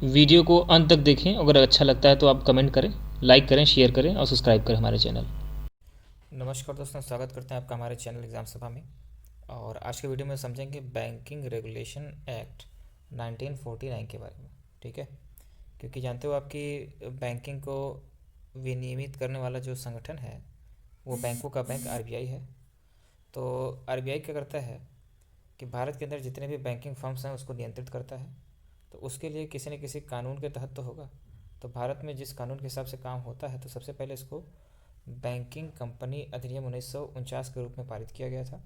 Video को अंत तक देखें। अगर अच्छा लगता है तो आप कमेंट करें, लाइक करें, शेयर करें और सब्सक्राइब करें हमारे चैनल। नमस्कार दोस्तों, स्वागत करते हैं आपका हमारे चैनल एग्ज़ाम सभा में। और आज के वीडियो में समझेंगे बैंकिंग रेगुलेशन एक्ट 1949 के बारे में। ठीक है, क्योंकि जानते हो आपकी बैंकिंग को विनियमित करने वाला जो संगठन है वो बैंकों का बैंक आरबीआई है। तो आरबीआई क्या करता है कि भारत के अंदर जितने भी बैंकिंग फर्म्स हैं उसको नियंत्रित करता है। तो उसके लिए किसी न किसी कानून के तहत तो होगा। तो भारत में जिस कानून के हिसाब से काम होता है, तो सबसे पहले इसको बैंकिंग कंपनी अधिनियम 1949 के रूप में पारित किया गया था।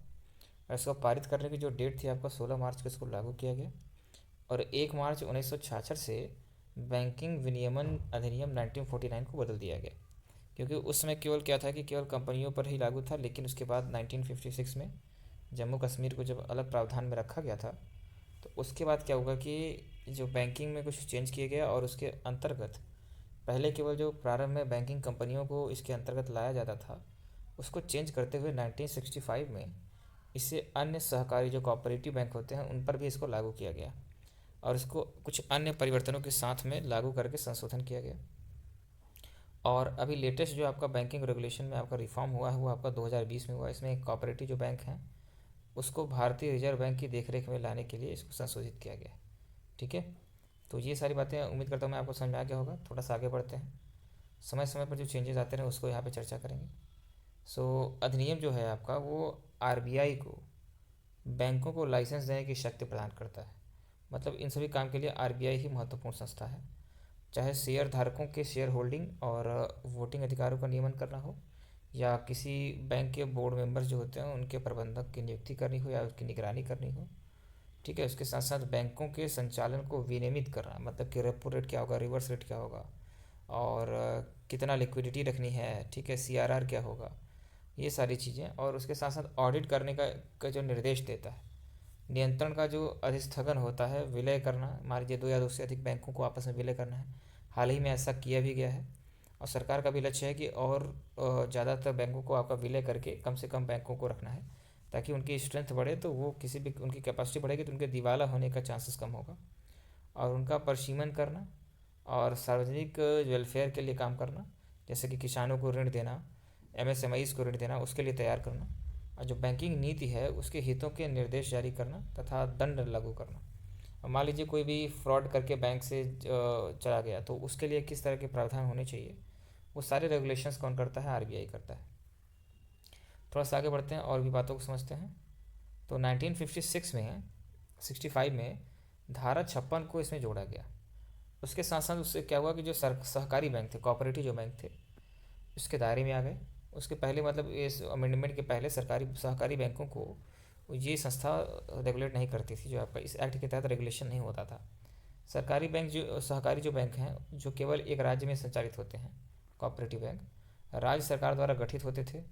और इसको पारित करने की जो डेट थी आपका 16 मार्च को इसको लागू किया गया। और 1 मार्च 1966 से बैंकिंग विनियमन अधिनियम 1949 को बदल दिया गया, क्योंकि उस समय केवल क्या था कि केवल कंपनियों पर ही लागू था। लेकिन उसके बाद 1956 में जम्मू कश्मीर को जब अलग प्रावधान में रखा गया था, तो उसके बाद क्या होगा कि जो बैंकिंग में कुछ चेंज किया गया और उसके अंतर्गत पहले केवल जो प्रारंभ में बैंकिंग कंपनियों को इसके अंतर्गत लाया जाता था, उसको चेंज करते हुए 1965 में इसे अन्य सहकारी जो कोऑपरेटिव बैंक होते हैं उन पर भी इसको लागू किया गया। और इसको कुछ अन्य परिवर्तनों के साथ में लागू करके संशोधन किया गया। और अभी लेटेस्ट जो आपका बैंकिंग रेगुलेशन में आपका रिफॉर्म हुआ है वो आपका 2020 में हुआ। इसमें एक कोऑपरेटिव जो बैंक हैं उसको भारतीय रिजर्व बैंक की देखरेख में लाने के लिए इसको संशोधित किया गया। ठीक है, तो ये सारी बातें उम्मीद करता हूँ मैं आपको समझ में आ गया होगा। थोड़ा सा आगे बढ़ते हैं। समय समय पर जो चेंजेस आते हैं उसको यहाँ पे चर्चा करेंगे। अधिनियम जो है आपका वो आरबीआई को बैंकों को लाइसेंस देने की शक्ति प्रदान करता है। मतलब इन सभी काम के लिए आरबीआई ही महत्वपूर्ण संस्था है। चाहे शेयर धारकों के शेयर होल्डिंग और वोटिंग अधिकारों का नियमन करना हो, या किसी बैंक के बोर्ड मेंबर्स जो होते हैं उनके प्रबंधक की नियुक्ति करनी हो या उसकी निगरानी करनी हो। ठीक है, उसके साथ साथ बैंकों के संचालन को विनियमित करना, मतलब कि रेपो रेट क्या होगा, रिवर्स रेट क्या होगा, और कितना लिक्विडिटी रखनी है। ठीक है, सीआरआर क्या होगा, ये सारी चीज़ें। और उसके साथ साथ ऑडिट करने का जो निर्देश देता है। नियंत्रण का जो अधिस्थगन होता है, विलय करना, मान लीजिए दो या दो से अधिक बैंकों को आपस में विलय करना है। हाल ही में ऐसा किया भी गया है। और सरकार का भी लक्ष्य है कि और ज़्यादातर बैंकों को आपका विलय करके कम से कम बैंकों को रखना है, ताकि उनकी स्ट्रेंथ बढ़े, तो वो किसी भी उनकी कैपेसिटी बढ़ेगी तो उनके दिवाला होने का चांसेस कम होगा। और उनका परिसीमन करना और सार्वजनिक वेलफेयर के लिए काम करना, जैसे कि किसानों को ऋण देना, एमएसएमईज़ को ऋण देना, उसके लिए तैयार करना। और जो बैंकिंग नीति है उसके हितों के निर्देश जारी करना तथा दंड लागू करना। अब मान लीजिए कोई भी फ्रॉड करके बैंक से चला गया, तो उसके लिए किस तरह के प्रावधान होने चाहिए, वो सारे रेगुलेशंस कौन करता है, आरबीआई करता है। थोड़ा सा आगे बढ़ते हैं और भी बातों को समझते हैं। तो 1956 में 65 में धारा 56 को इसमें जोड़ा गया। उसके साथ साथ उससे क्या हुआ कि जो सहकारी बैंक थे, कोऑपरेटिव जो बैंक थे, उसके दायरे में आ गए। उसके पहले मतलब इस अमेंडमेंट के पहले सरकारी सहकारी बैंकों को ये संस्था रेगुलेट नहीं करती थी। जो आपका इस एक्ट के तहत रेगुलेशन नहीं होता था। सरकारी बैंक जो सहकारी जो बैंक हैं जो केवल एक राज्य में संचालित होते हैं, कोऑपरेटिव बैंक राज्य सरकार द्वारा गठित होते थे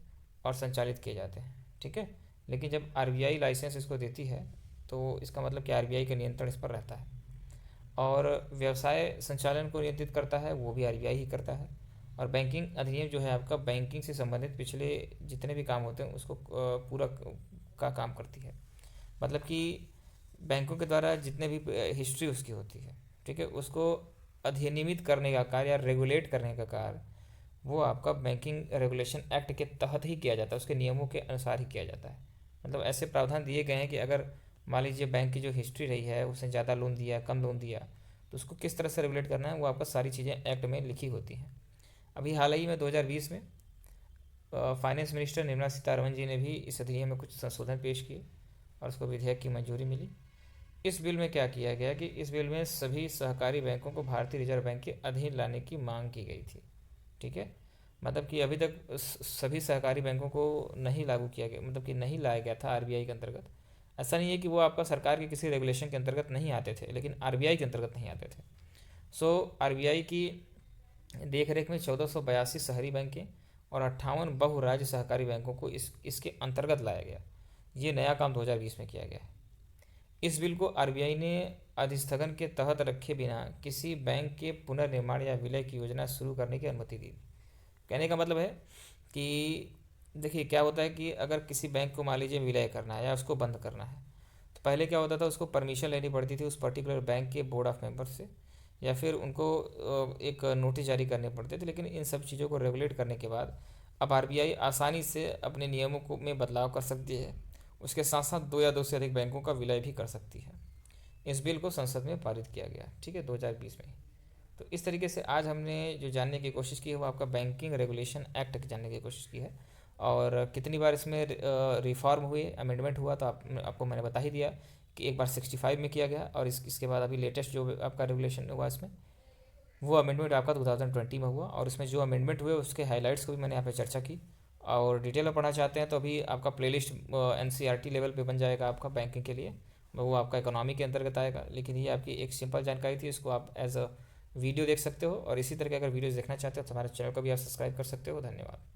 और संचालित किए जाते हैं। ठीक है, लेकिन जब आरबीआई लाइसेंस इसको देती है तो इसका मतलब कि आरबीआई का नियंत्रण इस पर रहता है। और व्यवसाय संचालन को नियंत्रित करता है वो भी आरबीआई ही करता है। और बैंकिंग अधिनियम जो है आपका बैंकिंग से संबंधित पिछले जितने भी काम होते हैं उसको पूरा का काम करती है। मतलब कि बैंकों के द्वारा जितने भी हिस्ट्री उसकी होती है, ठीक है, उसको अधिनियमित करने का कार्य या रेगुलेट करने का कार्य वो आपका बैंकिंग रेगुलेशन एक्ट के तहत ही किया जाता है, उसके नियमों के अनुसार ही किया जाता है। मतलब ऐसे प्रावधान दिए गए हैं कि अगर मान लीजिए बैंक की जो हिस्ट्री रही है, उसने ज़्यादा लोन दिया, कम लोन दिया, तो उसको किस तरह से रेगुलेट करना है वो आपका सारी चीज़ें एक्ट में लिखी होती हैं। अभी हाल ही में 2020 में फाइनेंस मिनिस्टर निर्मला सीतारमन जी ने भी इस अधिनियम में कुछ संशोधन पेश किए और उसको विधेयक की मंजूरी मिली। इस बिल में क्या किया गया कि इस बिल में सभी सहकारी बैंकों को भारतीय रिजर्व बैंक के अधीन लाने की मांग की गई थी। ठीक है, मतलब कि अभी तक सभी सहकारी बैंकों को नहीं लागू किया गया, मतलब कि नहीं लाया गया था आरबीआई के अंतर्गत। ऐसा नहीं है कि वो आपका सरकार के किसी रेगुलेशन के अंतर्गत नहीं आते थे, लेकिन आरबीआई के अंतर्गत नहीं आते थे। आरबीआई की देख रेख में 1482 शहरी बैंकें और 58 बहु राज्य सहकारी बैंकों को इसके अंतर्गत लाया गया। ये नया काम 2020 में किया गया है। इस बिल को आरबीआई ने अधिस्थगन के तहत रखे बिना किसी बैंक के पुनर्निर्माण या विलय की योजना शुरू करने की अनुमति दी। कहने का मतलब है कि देखिए क्या होता है कि अगर किसी बैंक को मान लीजिए विलय करना है या उसको बंद करना है, तो पहले क्या होता था, उसको परमिशन लेनी पड़ती थी उस पर्टिकुलर बैंक के बोर्ड ऑफ मेंबर्स से या फिर उनको एक नोटिस जारी करने पड़ते थे। लेकिन इन सब चीज़ों को रेगुलेट करने के बाद अब आरबीआई आसानी से अपने नियमों को में बदलाव कर सकती है। उसके साथ साथ दो या दो से अधिक बैंकों का विलय भी कर सकती है। इस बिल को संसद में पारित किया गया, ठीक है, 2020 में। तो इस तरीके से आज हमने जो जानने की कोशिश की है वो आपका बैंकिंग रेगुलेशन एक्ट जानने की कोशिश की है। और कितनी बार इसमें रिफॉर्म हुए, अमेंडमेंट हुआ, तो आपको मैंने बता ही दिया कि एक बार 65 में किया गया, और इसके बाद अभी लेटेस्ट जो आपका रेगुलेशन हुआ इसमें वो अमेंडमेंट आपका 2020 में हुआ। और उसमें जो अमेंडमेंट हुए उसके हाइलाइट्स को भी मैंने यहाँ पे चर्चा की। और डिटेल में पढ़ना चाहते हैं तो अभी आपका प्लेलिस्ट एनसीईआरटी लेवल पे बन जाएगा आपका बैंकिंग के लिए, वो आपका इकोनॉमी के अंतर्गत आएगा। लेकिन ये आपकी एक सिंपल जानकारी थी, इसको आप एज अ वीडियो देख सकते हो। और इसी तरह के अगर वीडियोज़ देखना चाहते हो तो हमारे चैनल को भी आप सब्सक्राइब कर सकते हो। धन्यवाद।